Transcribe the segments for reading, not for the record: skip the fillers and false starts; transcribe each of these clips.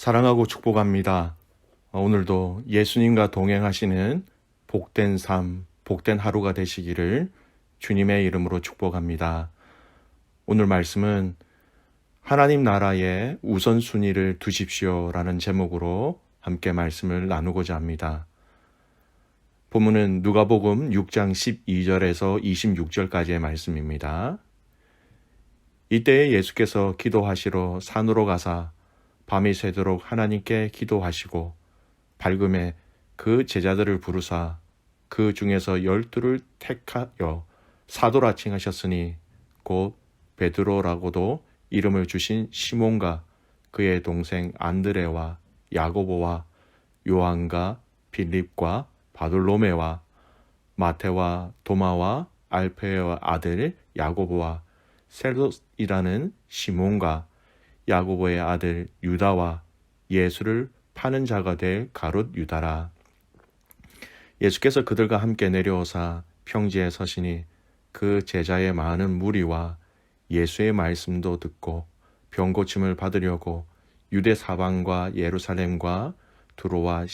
사랑하고 축복합니다. 오늘도 예수님과 동행하시는 복된 삶, 복된 하루가 되시기를 주님의 이름으로 축복합니다. 오늘 말씀은 하나님 나라의 우선순위를 두십시오라는 제목으로 함께 말씀을 나누고자 합니다. 본문은 누가복음 6장 12절에서 26절까지의 말씀입니다. 이때에 예수께서 기도하시러 산으로 가사 밤이 새도록 하나님께 기도하시고 밝음에 그 제자들을 부르사 그 중에서 12를 택하여 사도라 칭하셨으니 곧 베드로라고도 이름을 주신 시몬과 그의 동생 안드레와 야고보와 요한과 빌립과 바돌로메와 마테와 도마와 알페의 아들 야고보와 셀롯이라는 시몬과 야고보의 아들 유다와 예수를 파는 자가 될 가롯 유다라. 예수께서 그들과 함께 내려오사 평지에 서시니 그 제자의 많은 무리와 예수의 말씀도 듣고 병 고침을 받으려고 유대 사방과 예루살렘과 두로와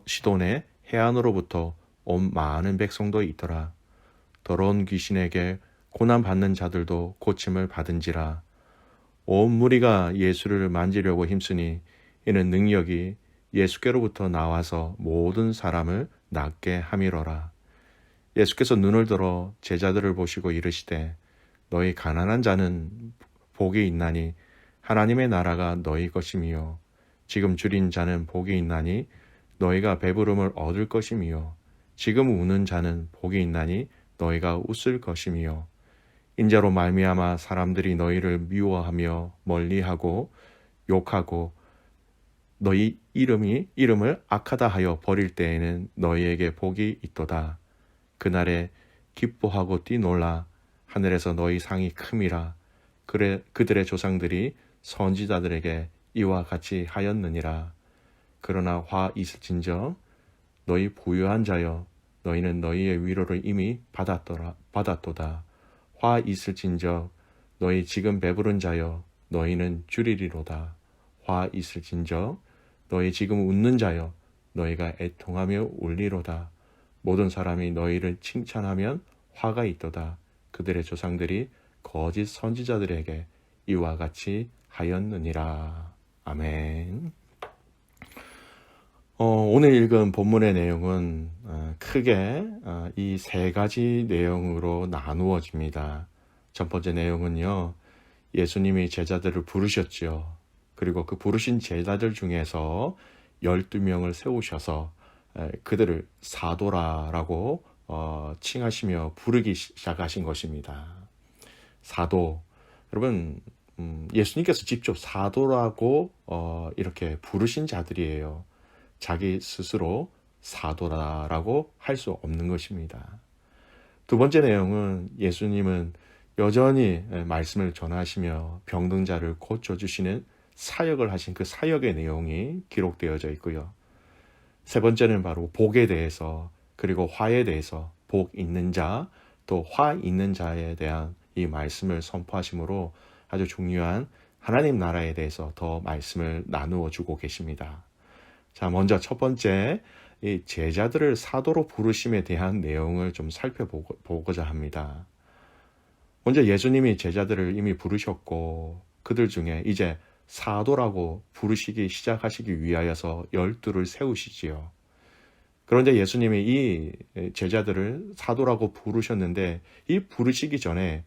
시돈의 해안으로부터 온 많은 백성도 있더라. 더러운 귀신에게 고난받는 자들도 고침을 받은지라. 온 무리가 예수를 만지려고 힘쓰니 이는 능력이 예수께로부터 나와서 모든 사람을 낫게 함이로라. 예수께서 눈을 들어 제자들을 보시고 이르시되 너희 가난한 자는 복이 있나니 하나님의 나라가 너희 것이미요. 지금 줄인 자는 복이 있나니 너희가 배부름을 얻을 것이미요. 지금 우는 자는 복이 있나니 너희가 웃을 것이미요. 인자로 말미암아 사람들이 너희를 미워하며 멀리하고 욕하고 너희 이름을 악하다 하여 버릴 때에는 너희에게 복이 있도다. 그날에 기뻐하고 뛰놀라. 하늘에서 너희 상이 큼이라. 그들의 조상들이 선지자들에게 이와 같이 하였느니라. 그러나 화 있을진저 너희 부유한 자여 너희는 너희의 위로를 이미 받았도다. 화 있을진저 너희 지금 배부른 자여 너희는 줄이리로다. 화 있을진저 너희 지금 웃는 자여 너희가 애통하며 울리로다. 모든 사람이 너희를 칭찬하면 화가 있도다. 그들의 조상들이 거짓 선지자들에게 이와 같이 하였느니라. 아멘. 오늘 읽은 본문의 내용은 크게 이 세 가지 내용으로 나누어집니다. 첫 번째 내용은요, 예수님이 제자들을 부르셨죠. 그리고 그 부르신 제자들 중에서 12명을 세우셔서 그들을 사도라라고 칭하시며 부르기 시작하신 것입니다. 사도, 여러분, 예수님께서 직접 사도라고 이렇게 부르신 자들이에요. 자기 스스로 사도라고 할 수 없는 것입니다. 두 번째 내용은 예수님은 여전히 말씀을 전하시며 병든 자를 고쳐주시는 사역을 하신 그 사역의 내용이 기록되어져 있고요. 세 번째는 바로 복에 대해서, 그리고 화에 대해서, 복 있는 자, 또 화 있는 자에 대한 이 말씀을 선포하심으로 아주 중요한 하나님 나라에 대해서 더 말씀을 나누어 주고 계십니다. 자, 먼저 첫 번째, 이 제자들을 사도로 부르심에 대한 내용을 좀 살펴보고자 합니다. 먼저 예수님이 제자들을 이미 부르셨고 그들 중에 이제 사도라고 부르시기 시작하시기 위하여서 12를 세우시지요. 그런데 예수님이 이 제자들을 사도라고 부르셨는데 이 부르시기 전에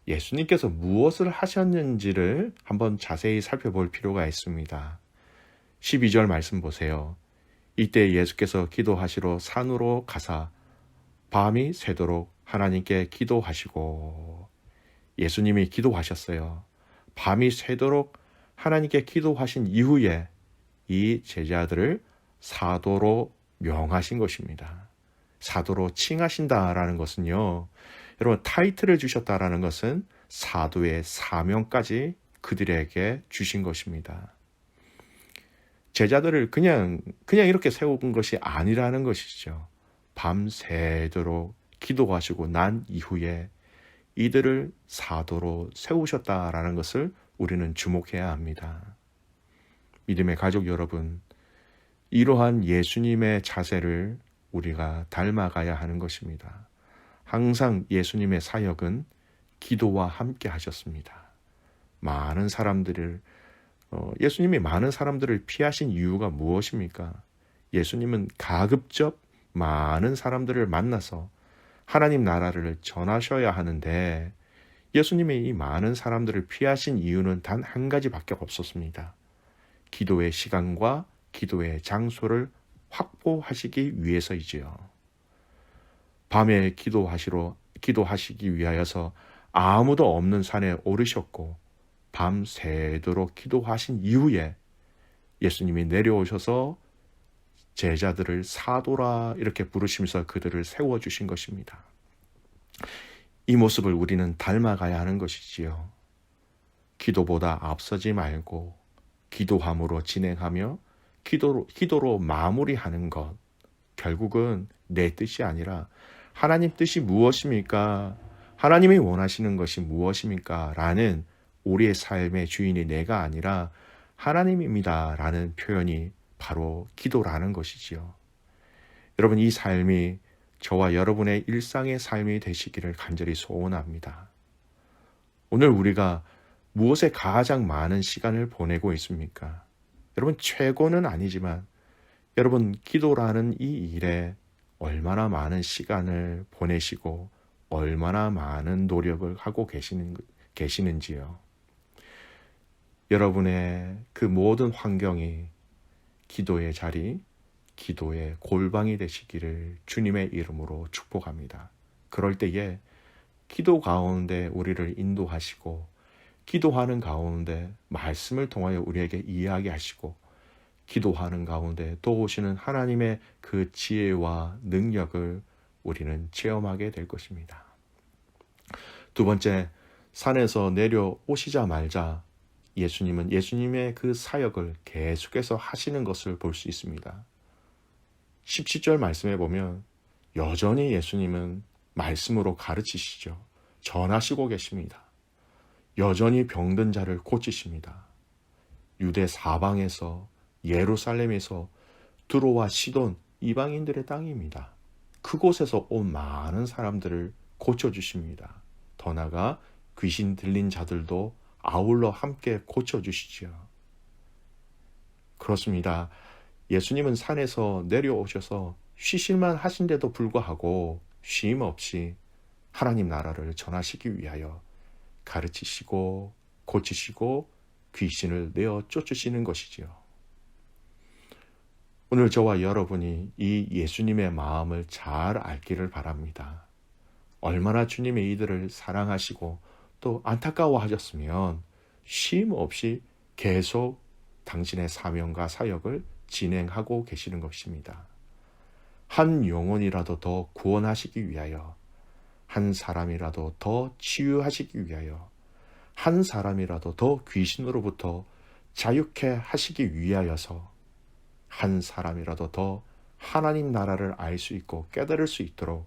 예수님께서 무엇을 하셨는지를 한번 자세히 살펴볼 필요가 있습니다. 12절 말씀 보세요. 이때 예수께서 기도하시러 산으로 가사 밤이 새도록 하나님께 기도하시고, 예수님이 기도하셨어요. 밤이 새도록 하나님께 기도하신 이후에 이 제자들을 사도로 명하신 것입니다. 사도로 칭하신다라는 것은요, 여러분, 타이틀을 주셨다라는 것은 사도의 사명까지 그들에게 주신 것입니다. 제자들을 그냥 이렇게 세운 것이 아니라는 것이죠. 밤새도록 기도하시고 난 이후에 이들을 사도로 세우셨다라는 것을 우리는 주목해야 합니다. 믿음의 가족 여러분, 이러한 예수님의 자세를 우리가 닮아가야 하는 것입니다. 항상 예수님의 사역은 기도와 함께 하셨습니다. 많은 사람들을 예수님이 많은 사람들을 피하신 이유가 무엇입니까? 예수님은 가급적 많은 사람들을 만나서 하나님 나라를 전하셔야 하는데 예수님이 이 많은 사람들을 피하신 이유는 단 한 가지밖에 없었습니다. 기도의 시간과 기도의 장소를 확보하시기 위해서이지요. 밤에 기도하시기 위하여서 아무도 없는 산에 오르셨고 밤새도록 기도하신 이후에 예수님이 내려오셔서 제자들을 사도라 이렇게 부르시면서 그들을 세워주신 것입니다. 이 모습을 우리는 닮아가야 하는 것이지요. 기도보다 앞서지 말고 기도함으로 진행하며 기도로 마무리하는 것, 결국은 내 뜻이 아니라 하나님 뜻이 무엇입니까? 하나님이 원하시는 것이 무엇입니까? 라는 우리의 삶의 주인이 내가 아니라 하나님입니다 라는 표현이 바로 기도라는 것이지요. 여러분, 이 삶이 저와 여러분의 일상의 삶이 되시기를 간절히 소원합니다. 오늘 우리가 무엇에 가장 많은 시간을 보내고 있습니까? 여러분, 최고는 아니지만 여러분, 기도라는 이 일에 얼마나 많은 시간을 보내시고 얼마나 많은 노력을 하고 계시는지요. 여러분의 그 모든 환경이 기도의 자리, 기도의 골방이 되시기를 주님의 이름으로 축복합니다. 그럴 때에 기도 가운데 우리를 인도하시고 기도하는 가운데 말씀을 통하여 우리에게 이야기하시고 기도하는 가운데 도우시는 하나님의 그 지혜와 능력을 우리는 체험하게 될 것입니다. 두 번째, 산에서 내려오시자마자 예수님은 예수님의 그 사역을 계속해서 하시는 것을 볼 수 있습니다. 17절 말씀에 보면 여전히 예수님은 말씀으로 가르치시죠. 전하시고 계십니다. 여전히 병든 자를 고치십니다. 유대 사방에서 예루살렘에서 두로와 시돈 이방인들의 땅입니다. 그곳에서 온 많은 사람들을 고쳐주십니다. 더 나아가 귀신 들린 자들도 아울러 함께 고쳐주시지요. 그렇습니다. 예수님은 산에서 내려오셔서 쉬실만 하신데도 불구하고 쉼 없이 하나님 나라를 전하시기 위하여 가르치시고 고치시고 귀신을 내어 쫓으시는 것이지요. 오늘 저와 여러분이 이 예수님의 마음을 잘 알기를 바랍니다. 얼마나 주님의 이들을 사랑하시고 또 안타까워하셨으면 쉼 없이 계속 당신의 사명과 사역을 진행하고 계시는 것입니다. 한 영혼이라도 더 구원하시기 위하여, 한 사람이라도 더 치유하시기 위하여, 한 사람이라도 더 귀신으로부터 자유케 하시기 위하여서 한 사람이라도 더 하나님 나라를 알 수 있고 깨달을 수 있도록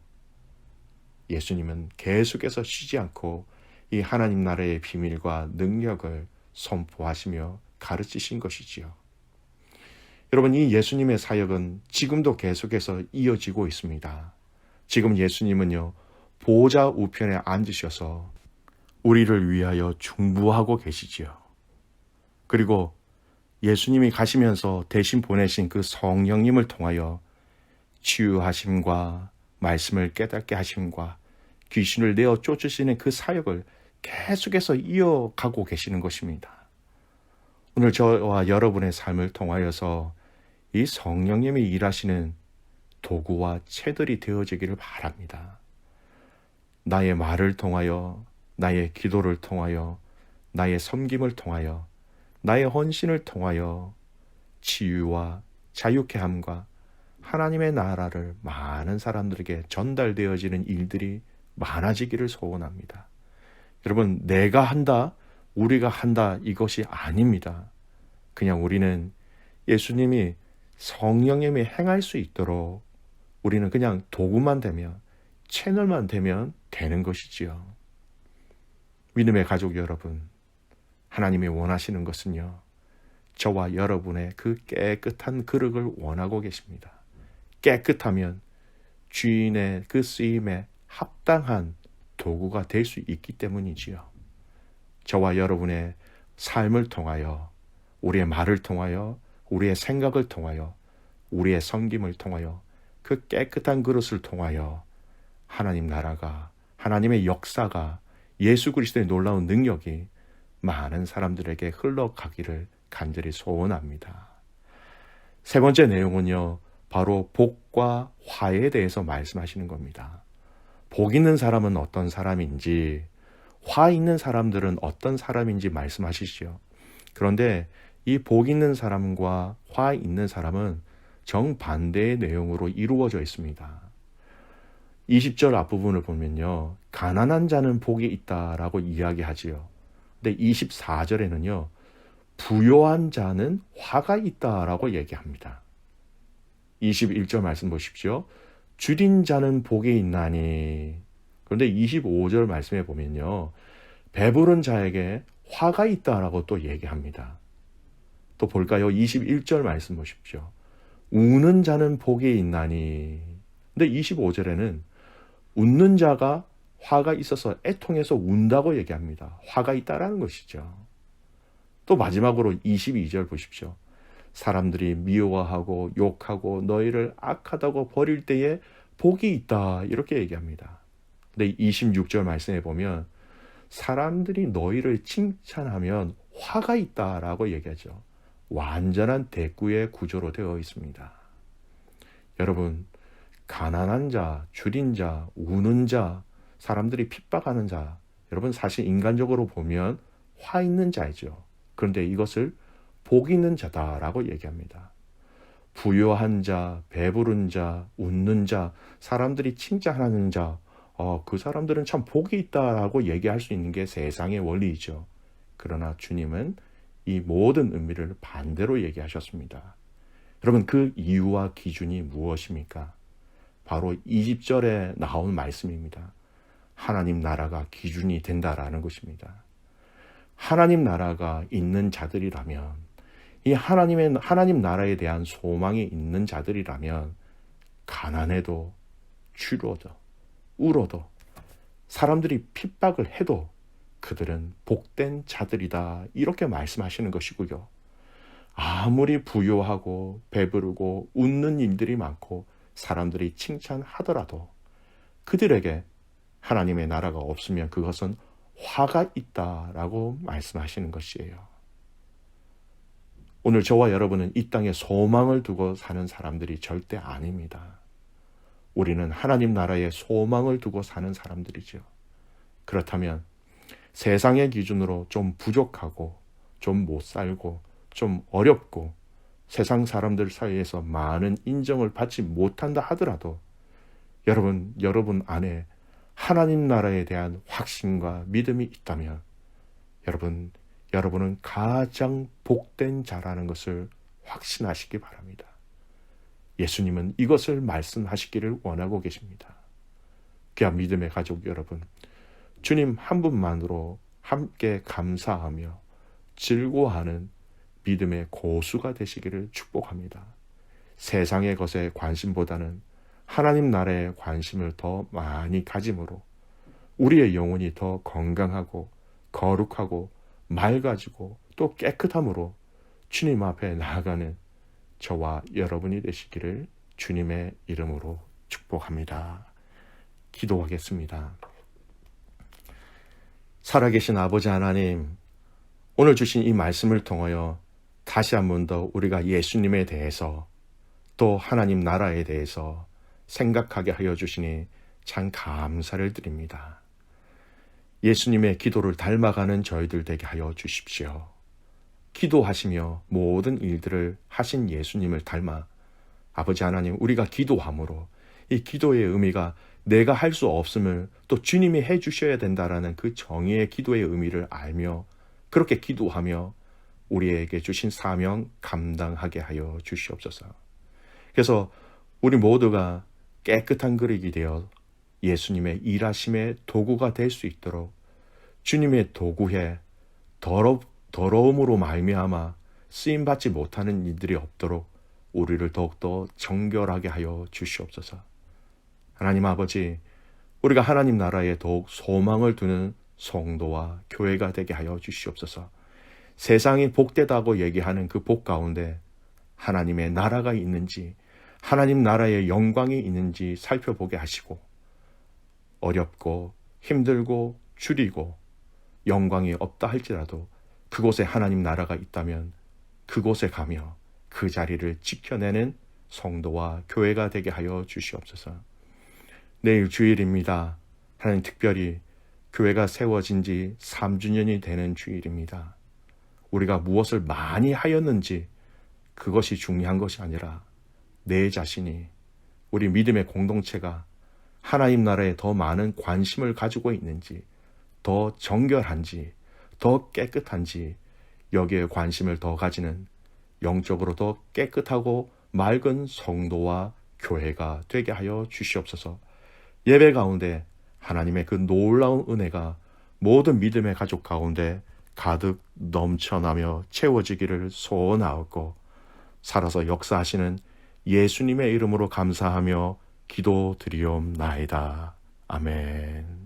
예수님은 계속해서 쉬지 않고 이 하나님 나라의 비밀과 능력을 선포하시며 가르치신 것이지요. 여러분, 이 예수님의 사역은 지금도 계속해서 이어지고 있습니다. 지금 예수님은요, 보좌 우편에 앉으셔서 우리를 위하여 중보하고 계시지요. 그리고 예수님이 가시면서 대신 보내신 그 성령님을 통하여 치유하심과 말씀을 깨닫게 하심과 귀신을 내어 쫓으시는 그 사역을 계속해서 이어가고 계시는 것입니다. 오늘 저와 여러분의 삶을 통하여서 이 성령님이 일하시는 도구와 채들이 되어지기를 바랍니다. 나의 말을 통하여, 나의 기도를 통하여, 나의 섬김을 통하여, 나의 헌신을 통하여 치유와 자유케 함과 하나님의 나라를 많은 사람들에게 전달되어지는 일들이 많아지기를 소원합니다. 여러분, 내가 한다, 우리가 한다, 이것이 아닙니다. 그냥 우리는 예수님이 성령님이 행할 수 있도록 우리는 그냥 도구만 되면, 채널만 되면 되는 것이지요. 믿음의 가족 여러분, 하나님이 원하시는 것은요, 저와 여러분의 그 깨끗한 그릇을 원하고 계십니다. 깨끗하면 주인의 그 쓰임에 합당한 도구가 될 수 있기 때문이지요. 저와 여러분의 삶을 통하여, 우리의 말을 통하여, 우리의 생각을 통하여, 우리의 섬김을 통하여, 그 깨끗한 그릇을 통하여 하나님 나라가, 하나님의 역사가, 예수 그리스도의 놀라운 능력이 많은 사람들에게 흘러가기를 간절히 소원합니다. 세 번째 내용은요, 바로 복과 화에 대해서 말씀하시는 겁니다. 복 있는 사람은 어떤 사람인지, 화 있는 사람들은 어떤 사람인지 말씀하시죠. 그런데 이 복 있는 사람과 화 있는 사람은 정반대의 내용으로 이루어져 있습니다. 20절 앞부분을 보면요, 가난한 자는 복이 있다라고 이야기하지요. 근데 24절에는요, 부요한 자는 화가 있다라고 얘기합니다. 21절 말씀 보십시오. 줄인 자는 복이 있나니. 그런데 25절 말씀에 보면요, 배부른 자에게 화가 있다라고 또 얘기합니다. 또 볼까요? 21절 말씀 보십시오. 우는 자는 복이 있나니. 근데 25절에는 웃는 자가 화가 있어서 애통해서 운다고 얘기합니다. 화가 있다라는 것이죠. 또 마지막으로 22절 보십시오. 사람들이 미워하고 욕하고 너희를 악하다고 버릴 때에 복이 있다, 이렇게 얘기합니다. 근데 26절 말씀에 보면 사람들이 너희를 칭찬하면 화가 있다라고 얘기하죠. 완전한 대꾸의 구조로 되어 있습니다. 여러분, 가난한 자, 줄인 자, 우는 자, 사람들이 핍박하는 자, 여러분 사실 인간적으로 보면 화 있는 자이죠. 그런데 이것을 복 있는 자다라고 얘기합니다. 부요한 자, 배부른 자, 웃는 자, 사람들이 칭찬하는 자, 그 사람들은 참 복이 있다라고 얘기할 수 있는 게 세상의 원리이죠. 그러나 주님은 이 모든 의미를 반대로 얘기하셨습니다. 여러분, 그 이유와 기준이 무엇입니까? 바로 20절에 나온 말씀입니다. 하나님 나라가 기준이 된다라는 것입니다. 하나님 나라가 있는 자들이라면, 이 하나님 나라에 대한 소망이 있는 자들이라면, 가난해도, 추로도, 울어도, 사람들이 핍박을 해도 그들은 복된 자들이다, 이렇게 말씀하시는 것이고요. 아무리 부요하고 배부르고 웃는 일들이 많고 사람들이 칭찬하더라도 그들에게 하나님의 나라가 없으면 그것은 화가 있다라고 말씀하시는 것이에요. 오늘 저와 여러분은 이 땅에 소망을 두고 사는 사람들이 절대 아닙니다. 우리는 하나님 나라에 소망을 두고 사는 사람들이죠. 그렇다면 세상의 기준으로 좀 부족하고 좀 못 살고 좀 어렵고 세상 사람들 사이에서 많은 인정을 받지 못한다 하더라도 여러분 안에 하나님 나라에 대한 확신과 믿음이 있다면 여러분은 가장 복된 자라는 것을 확신하시기 바랍니다. 예수님은 이것을 말씀하시기를 원하고 계십니다. 귀한 믿음의 가족 여러분, 주님 한 분만으로 함께 감사하며 즐거워하는 믿음의 고수가 되시기를 축복합니다. 세상의 것에 관심보다는 하나님 나라에 관심을 더 많이 가짐으로 우리의 영혼이 더 건강하고 거룩하고 맑아지고 또 깨끗함으로 주님 앞에 나아가는 저와 여러분이 되시기를 주님의 이름으로 축복합니다. 기도하겠습니다. 살아계신 아버지 하나님, 오늘 주신 이 말씀을 통하여 다시 한 번 더 우리가 예수님에 대해서 또 하나님 나라에 대해서 생각하게 하여 주시니 참 감사를 드립니다. 예수님의 기도를 닮아가는 저희들 되게 하여 주십시오. 기도하시며 모든 일들을 하신 예수님을 닮아 아버지 하나님, 우리가 기도함으로 이 기도의 의미가 내가 할 수 없음을 또 주님이 해 주셔야 된다라는 그 정의의 기도의 의미를 알며 그렇게 기도하며 우리에게 주신 사명 감당하게 하여 주시옵소서. 그래서 우리 모두가 깨끗한 그릇이 되어 예수님의 일하심의 도구가 될 수 있도록 주님의 도구에 더러움으로 말미암아 쓰임받지 못하는 일들이 없도록 우리를 더욱더 정결하게 하여 주시옵소서. 하나님 아버지, 우리가 하나님 나라에 더욱 소망을 두는 성도와 교회가 되게 하여 주시옵소서. 세상이 복되다고 얘기하는 그 복 가운데 하나님의 나라가 있는지, 하나님 나라의 영광이 있는지 살펴보게 하시고, 어렵고 힘들고 줄이고 영광이 없다 할지라도 그곳에 하나님 나라가 있다면 그곳에 가며 그 자리를 지켜내는 성도와 교회가 되게 하여 주시옵소서. 내일 주일입니다. 하나님, 특별히 교회가 세워진 지 3주년이 되는 주일입니다. 우리가 무엇을 많이 하였는지 그것이 중요한 것이 아니라 내 자신이, 우리 믿음의 공동체가 하나님 나라에 더 많은 관심을 가지고 있는지, 더 정결한지, 더 깨끗한지, 여기에 관심을 더 가지는 영적으로 더 깨끗하고 맑은 성도와 교회가 되게 하여 주시옵소서. 예배 가운데 하나님의 그 놀라운 은혜가 모든 믿음의 가족 가운데 가득 넘쳐나며 채워지기를 소원하옵고, 살아서 역사하시는 예수님의 이름으로 감사하며 기도드리옵나이다. 아멘.